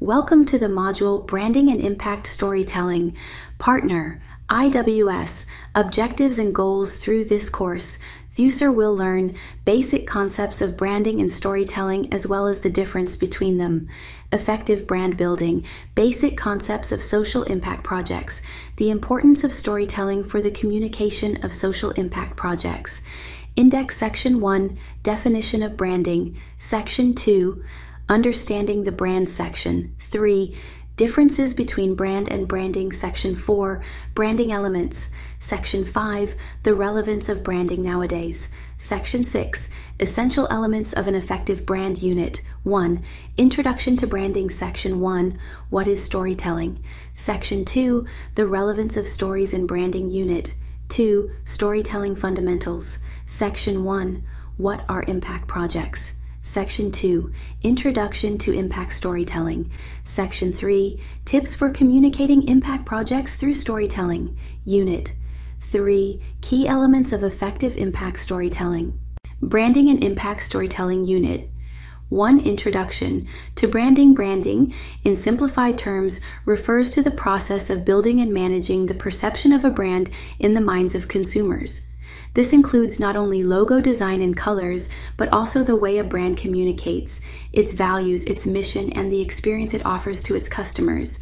Welcome to the module Branding and Impact Storytelling. Partner, IWS, Objectives and Goals. Through this course, the user will learn basic concepts of branding and storytelling as well as the difference between them. Effective brand building, basic concepts of social impact projects, the importance of storytelling for the communication of social impact projects. Index Section 1, Definition of Branding. Section 2, Understanding the Brand. Section 3, Differences between brand and branding. Section 4, Branding Elements. Section 5, The Relevance of Branding Nowadays. Section 6, Essential Elements of an Effective Brand Unit. 1. Introduction to Branding. Section 1, What is Storytelling? Section 2, The Relevance of Stories in Branding Unit. 2. Storytelling Fundamentals. Section 1, What are Impact Projects? Section 2, Introduction to Impact Storytelling. Section 3, Tips for Communicating Impact Projects Through Storytelling. Unit 3, Key Elements of Effective Impact Storytelling. Branding and Impact Storytelling Unit 1. Introduction to Branding. Branding, in simplified terms, refers to the process of building and managing the perception of a brand in the minds of consumers. This includes not only logo design and colors, but also the way a brand communicates, its values, its mission, and the experience it offers to its customers.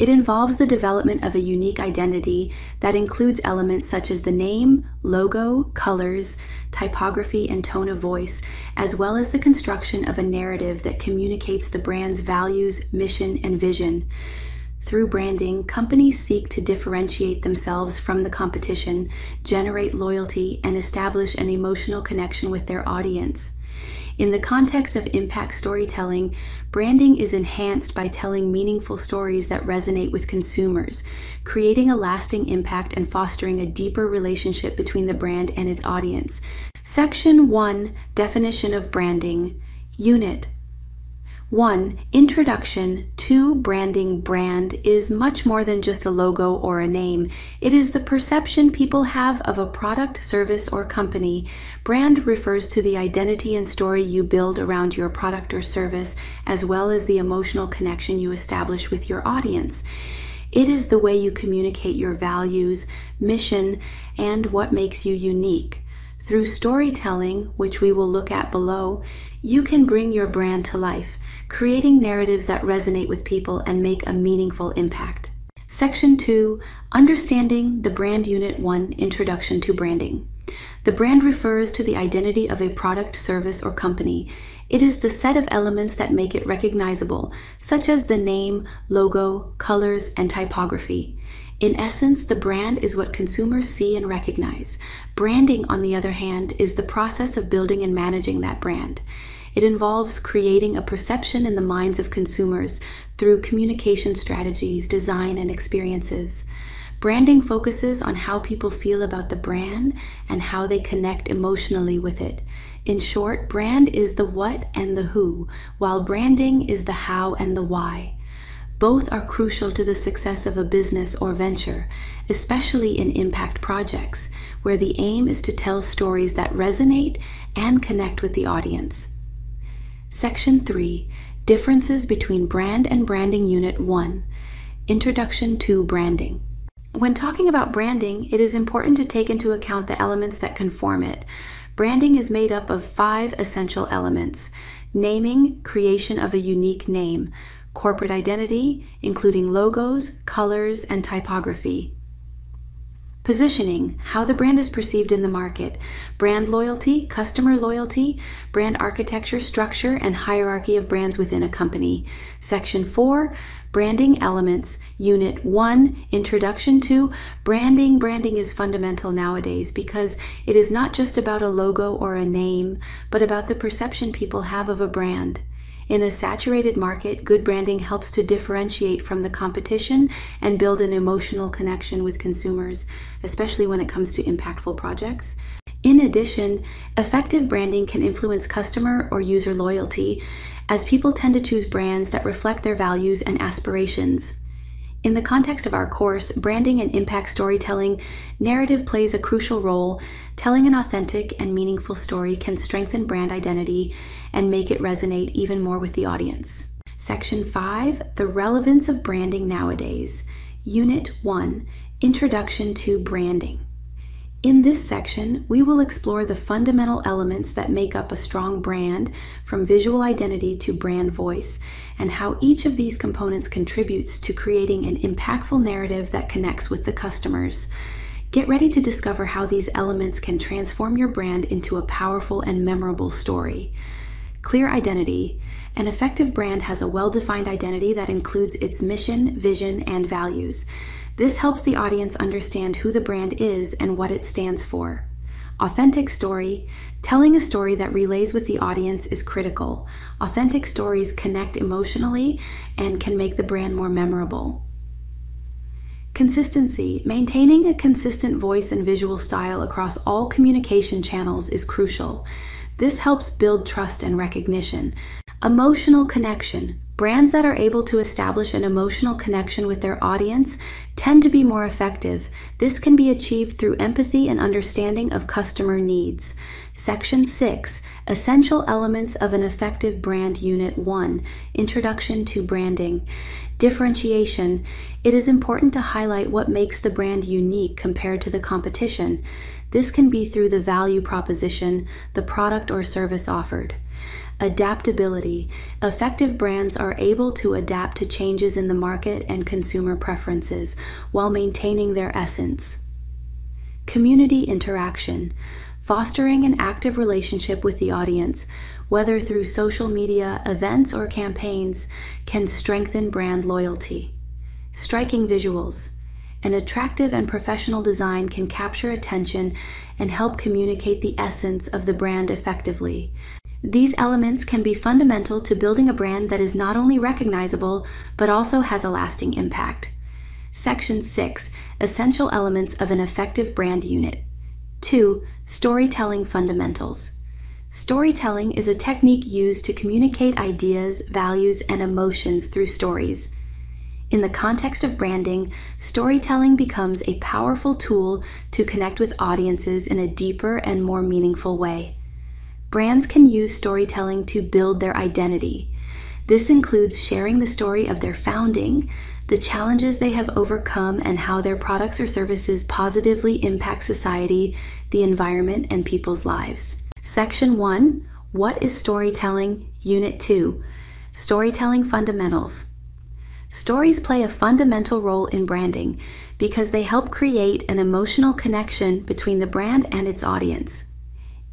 It involves the development of a unique identity that includes elements such as the name, logo, colors, typography, and tone of voice, as well as the construction of a narrative that communicates the brand's values, mission, and vision. Through branding, companies seek to differentiate themselves from the competition, generate loyalty, and establish an emotional connection with their audience. In the context of impact storytelling, branding is enhanced by telling meaningful stories that resonate with consumers, creating a lasting impact and fostering a deeper relationship between the brand and its audience. Section 1, Definition of Branding. Unit 1. Introduction to Branding. Brand is much more than just a logo or a name. It is the perception people have of a product, service, or company. Brand refers to the identity and story you build around your product or service, as well as the emotional connection you establish with your audience. It is the way you communicate your values, mission, and what makes you unique. Through storytelling, which we will look at below, you can bring your brand to life, creating narratives that resonate with people and make a meaningful impact. Section 2, Understanding the Brand. Unit 1, Introduction to Branding. The brand refers to the identity of a product, service, or company. It is the set of elements that make it recognizable, such as the name, logo, colors, and typography. In essence, the brand is what consumers see and recognize. Branding, on the other hand, is the process of building and managing that brand. It involves creating a perception in the minds of consumers through communication strategies, design, and experiences. Branding focuses on how people feel about the brand and how they connect emotionally with it. In short, brand is the what and the who, while branding is the how and the why. Both are crucial to the success of a business or venture, especially in impact projects, where the aim is to tell stories that resonate and connect with the audience. Section 3, Differences between Brand and Branding. Unit 1, Introduction to Branding. When talking about branding, it is important to take into account the elements that conform it. Branding is made up of 5 essential elements: naming, creation of a unique name; corporate identity, including logos, colors, and typography; positioning, how the brand is perceived in the market; brand loyalty, customer loyalty; brand architecture, structure, and hierarchy of brands within a company. Section 4, Branding Elements. Unit 1, Introduction to Branding. Branding is fundamental nowadays because it is not just about a logo or a name, but about the perception people have of a brand. In a saturated market, good branding helps to differentiate from the competition and build an emotional connection with consumers, especially when it comes to impactful projects. In addition, effective branding can influence customer or user loyalty, as people tend to choose brands that reflect their values and aspirations. In the context of our course, Branding and Impact Storytelling, narrative plays a crucial role. Telling an authentic and meaningful story can strengthen brand identity and make it resonate even more with the audience. Section 5, the relevance of branding nowadays. Unit 1, Introduction to Branding. In this section, we will explore the fundamental elements that make up a strong brand, from visual identity to brand voice, and how each of these components contributes to creating an impactful narrative that connects with the customers. Get ready to discover how these elements can transform your brand into a powerful and memorable story. Clear identity. An effective brand has a well-defined identity that includes its mission, vision, and values. This helps the audience understand who the brand is and what it stands for. Authentic story. Telling a story that relays with the audience is critical. Authentic stories connect emotionally and can make the brand more memorable. Consistency. Maintaining a consistent voice and visual style across all communication channels is crucial. This helps build trust and recognition. Emotional connection. Brands that are able to establish an emotional connection with their audience tend to be more effective. This can be achieved through empathy and understanding of customer needs. Section 6, Essential Elements of an Effective Brand. Unit 1, Introduction to Branding. Differentiation. It is important to highlight what makes the brand unique compared to the competition. This can be through the value proposition, the product or service offered. Adaptability. Effective brands are able to adapt to changes in the market and consumer preferences while maintaining their essence. Community interaction. Fostering an active relationship with the audience, whether through social media, events, or campaigns, can strengthen brand loyalty. Striking visuals. An attractive and professional design can capture attention and help communicate the essence of the brand effectively. These elements can be fundamental to building a brand that is not only recognizable, but also has a lasting impact. Section 6, Essential Elements of an Effective Brand. Unit 2, Storytelling Fundamentals. Storytelling is a technique used to communicate ideas, values, and emotions through stories. In the context of branding, storytelling becomes a powerful tool to connect with audiences in a deeper and more meaningful way. Brands can use storytelling to build their identity. This includes sharing the story of their founding, the challenges they have overcome, and how their products or services positively impact society, the environment, and people's lives. Section 1, What is Storytelling? Unit 2, Storytelling Fundamentals. Stories play a fundamental role in branding because they help create an emotional connection between the brand and its audience.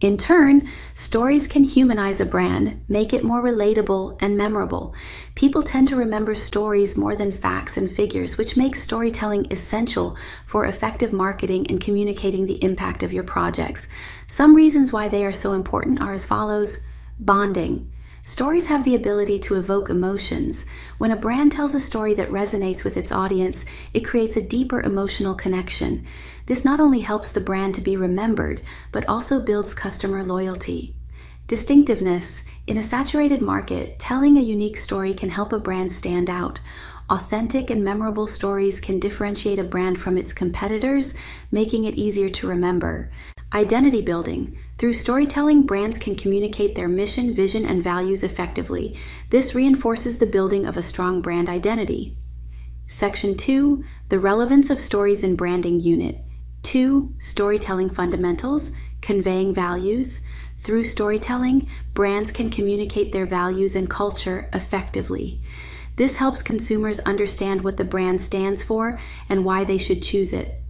In turn, stories can humanize a brand, make it more relatable and memorable. People tend to remember stories more than facts and figures, which makes storytelling essential for effective marketing and communicating the impact of your projects. Some reasons why they are so important are as follows. Bonding. Stories have the ability to evoke emotions. When a brand tells a story that resonates with its audience, it creates a deeper emotional connection. This not only helps the brand to be remembered, but also builds customer loyalty. Distinctiveness. In a saturated market, telling a unique story can help a brand stand out. Authentic and memorable stories can differentiate a brand from its competitors, making it easier to remember. Identity building. Through storytelling, brands can communicate their mission, vision, and values effectively. This reinforces the building of a strong brand identity. Section 2, The Relevance of Stories in Branding. Unit 2, Storytelling Fundamentals, Conveying Values. Through storytelling, brands can communicate their values and culture effectively. This helps consumers understand what the brand stands for and why they should choose it.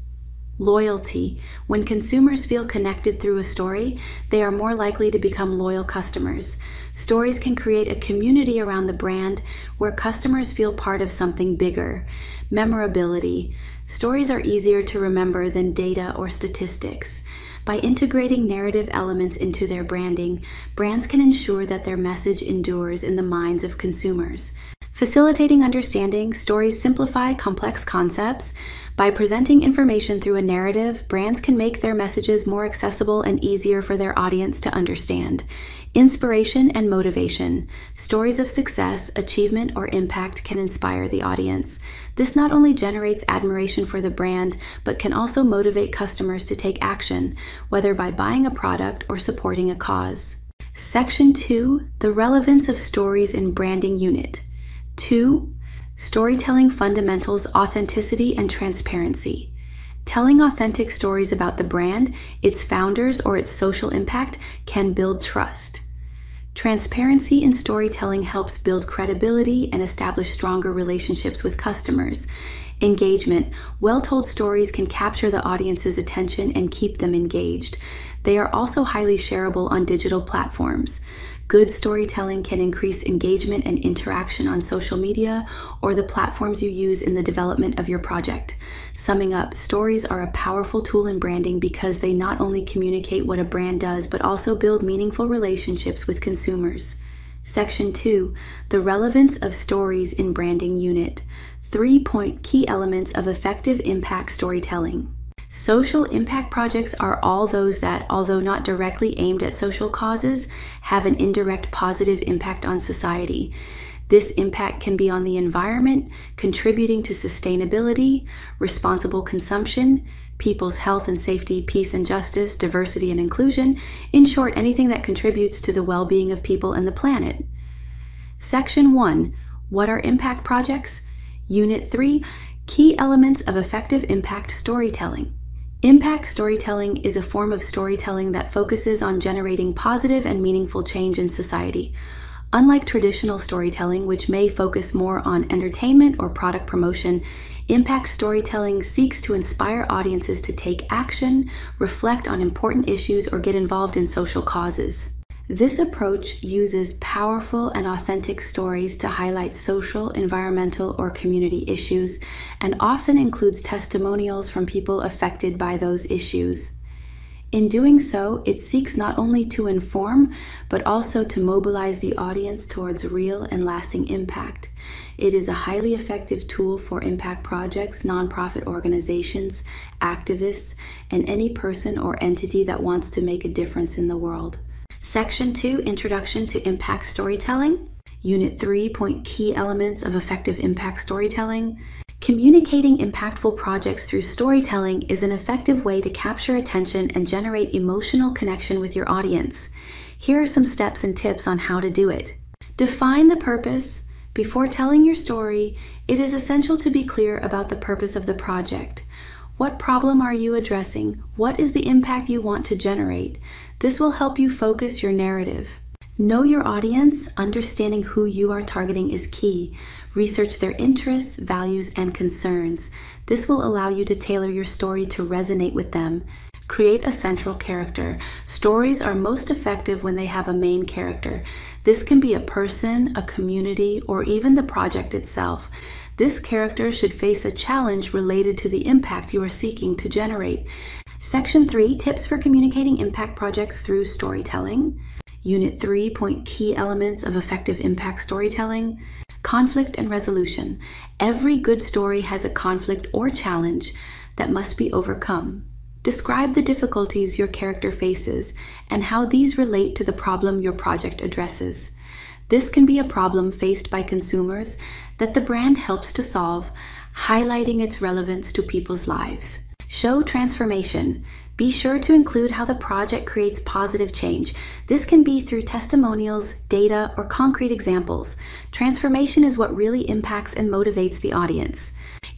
Loyalty. When consumers feel connected through a story, they are more likely to become loyal customers. Stories can create a community around the brand where customers feel part of something bigger. Memorability. Stories are easier to remember than data or statistics. By integrating narrative elements into their branding, brands can ensure that their message endures in the minds of consumers. Facilitating understanding, stories simplify complex concepts. By presenting information through a narrative, brands can make their messages more accessible and easier for their audience to understand. Inspiration and motivation. Stories of success, achievement, or impact can inspire the audience. This not only generates admiration for the brand, but can also motivate customers to take action, whether by buying a product or supporting a cause. Section 2, The Relevance of Stories in Branding. Unit 2. Storytelling fundamentals, authenticity and transparency. Telling authentic stories about the brand, its founders, or its social impact can build trust. Transparency in storytelling helps build credibility and establish stronger relationships with customers. Engagement. Well-told stories can capture the audience's attention and keep them engaged. They are also highly shareable on digital platforms. Good storytelling can increase engagement and interaction on social media or the platforms you use in the development of your project. Summing up, stories are a powerful tool in branding because they not only communicate what a brand does, but also build meaningful relationships with consumers. Section 2. The relevance of stories in branding unit. 3-point key elements of effective impact storytelling. Social impact projects are all those that, although not directly aimed at social causes, have an indirect positive impact on society. This impact can be on the environment, contributing to sustainability, responsible consumption, people's health and safety, peace and justice, diversity and inclusion, in short, anything that contributes to the well-being of people and the planet. Section 1. What are impact projects? Unit 3. Key elements of effective impact storytelling. Impact storytelling is a form of storytelling that focuses on generating positive and meaningful change in society. Unlike traditional storytelling, which may focus more on entertainment or product promotion, impact storytelling seeks to inspire audiences to take action, reflect on important issues, or get involved in social causes. This approach uses powerful and authentic stories to highlight social, environmental, or community issues, and often includes testimonials from people affected by those issues. In doing so, it seeks not only to inform, but also to mobilize the audience towards real and lasting impact. It is a highly effective tool for impact projects, nonprofit organizations, activists, and any person or entity that wants to make a difference in the world. Section 2, Introduction to Impact Storytelling. Unit 3, Point Key Elements of Effective Impact Storytelling. Communicating impactful projects through storytelling is an effective way to capture attention and generate emotional connection with your audience. Here are some steps and tips on how to do it. Define the purpose. Before telling your story, it is essential to be clear about the purpose of the project. What problem are you addressing? What is the impact you want to generate? This will help you focus your narrative. Know your audience. Understanding who you are targeting is key. Research their interests, values, and concerns. This will allow you to tailor your story to resonate with them. Create a central character. Stories are most effective when they have a main character. This can be a person, a community, or even the project itself. This character should face a challenge related to the impact you are seeking to generate. Section 3, Tips for Communicating Impact Projects Through Storytelling. Unit 3, Point Key Elements of Effective Impact Storytelling. Conflict and resolution. Every good story has a conflict or challenge that must be overcome. Describe the difficulties your character faces and how these relate to the problem your project addresses. This can be a problem faced by consumers that the brand helps to solve, highlighting its relevance to people's lives. Show transformation. Be sure to include how the project creates positive change. This can be through testimonials, data, or concrete examples. Transformation is what really impacts and motivates the audience.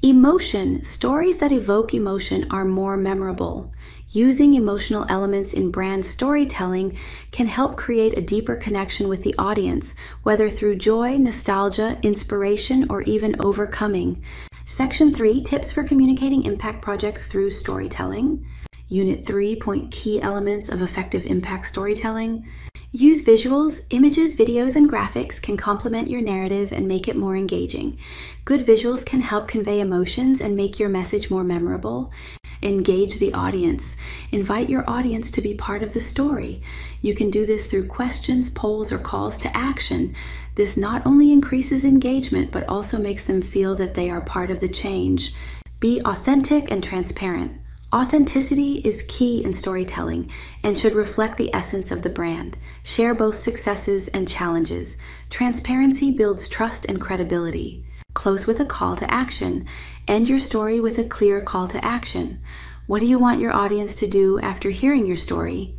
Emotion. Stories that evoke emotion are more memorable. Using emotional elements in brand storytelling can help create a deeper connection with the audience, whether through joy, nostalgia, inspiration, or even overcoming. Section 3, Tips for Communicating Impact Projects Through Storytelling. Unit 3, Point Key Elements of Effective Impact Storytelling. Use visuals. Images, videos, and graphics can complement your narrative and make it more engaging. Good visuals can help convey emotions and make your message more memorable. Engage the audience. Invite your audience to be part of the story. You can do this through questions, polls, or calls to action. This not only increases engagement, but also makes them feel that they are part of the change. Be authentic and transparent. Authenticity is key in storytelling and should reflect the essence of the brand. Share both successes and challenges. Transparency builds trust and credibility. Close with a call to action. End your story with a clear call to action. What do you want your audience to do after hearing your story?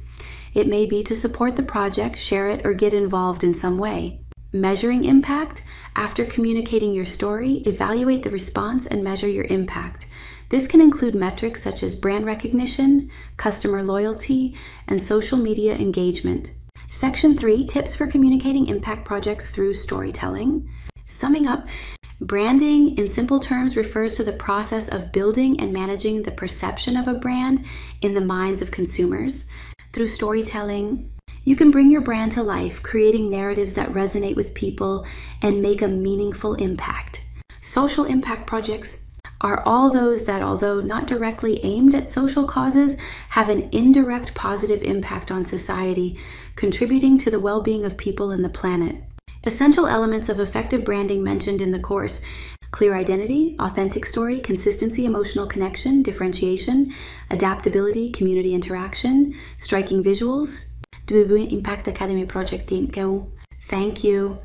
It may be to support the project, share it, or get involved in some way. Measuring impact. After communicating your story, evaluate the response and measure your impact. This can include metrics such as brand recognition, customer loyalty, and social media engagement. Section 3, tips for communicating impact projects through storytelling. Summing up, branding in simple terms refers to the process of building and managing the perception of a brand in the minds of consumers. Through storytelling, you can bring your brand to life, creating narratives that resonate with people and make a meaningful impact. Social impact projects are all those that, although not directly aimed at social causes, have an indirect positive impact on society, contributing to the well-being of people and the planet. Essential elements of effective branding mentioned in the course: clear identity, authentic story, consistency, emotional connection, differentiation, adaptability, community interaction, striking visuals. Du Impact Academy Project Team. Thank you.